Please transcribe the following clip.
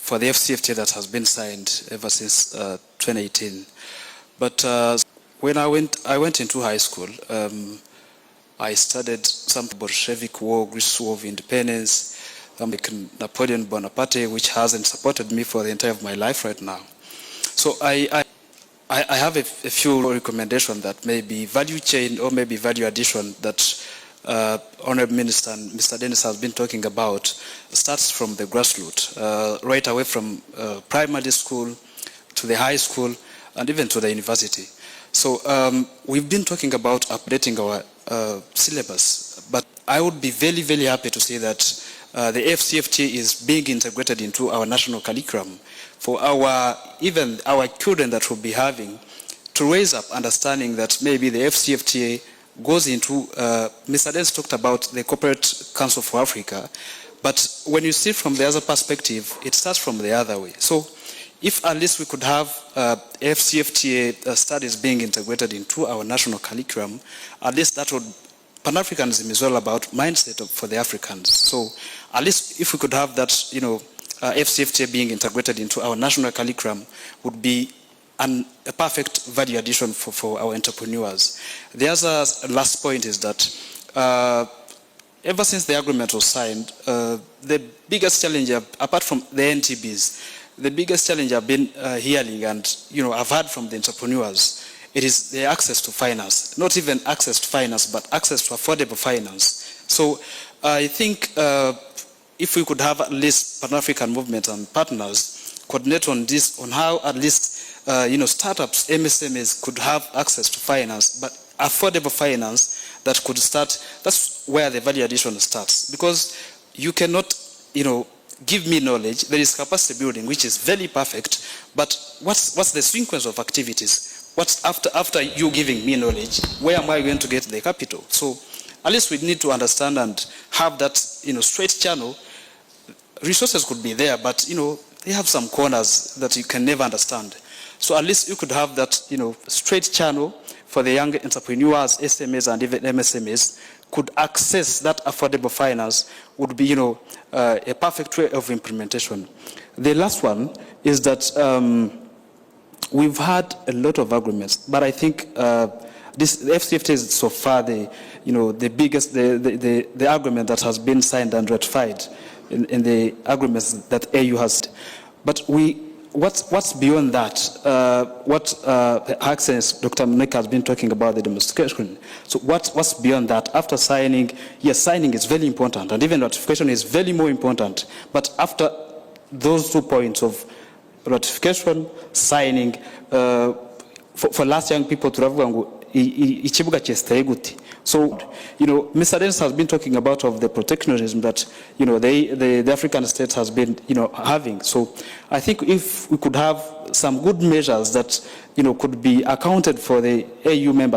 for the AfCFTA that has been signed ever since 2018. But when I went into high school, I studied some Bolshevik War, Greece War of Independence, Napoleon Bonaparte, which hasn't supported me for the entire of my life right now. So I have a few recommendations that may be value chain or maybe value addition that Honorable Minister and Mr. Dennis has been talking about. Starts from the grassroots, right away from primary school to the high school and even to the university. So we've been talking about updating our syllabus, but I would be very, very happy to say that the AfCFTA is being integrated into our national curriculum for even our children that will be having, to raise up understanding that maybe the AfCFTA goes into, Mr. Dennis talked about the Corporate Council for Africa, but when you see from the other perspective, it starts from the other way. So if at least we could have AfCFTA studies being integrated into our national curriculum, at least that would, Pan-Africanism is all about mindset for the Africans. So at least if we could have that, AfCFTA being integrated into our national curriculum would be a perfect value addition for our entrepreneurs. The other last point is that ever since the agreement was signed, the biggest challenge, apart from the NTBs, the biggest challenge I've been hearing and I've heard from the entrepreneurs, it is the access to finance. Not even access to finance, but access to affordable finance. So I think if we could have at least Pan-African movement and partners coordinate on this, on how at least startups, MSMEs could have access to finance, but affordable finance that could start, that's where the value addition starts. Because you cannot, give me knowledge, there is capacity building, which is very perfect, but what's the sequence of activities? What's after you giving me knowledge, where am I going to get the capital? So at least we need to understand and have that, straight channel. Resources could be there, but, they have some corners that you can never understand. So at least you could have that, straight channel for the young entrepreneurs, SMEs, and even MSMEs could access that affordable finance would be, a perfect way of implementation. The last one is that we've had a lot of agreements, but I think the AfCFTA is so far the biggest, the agreement that has been signed and ratified in the agreements that AU has. But what's beyond that? What Her Excellency Dr. Mene has been talking about, the demonstration. So what's beyond that? After signing, yes, signing is very important, and even ratification is very more important. But after those 2 points of ratification, signing, for last young people to have so, Mr. Dennis has been talking about of the protectionism that, the African states has been, having. So I think if we could have some good measures that, could be accounted for the AU members,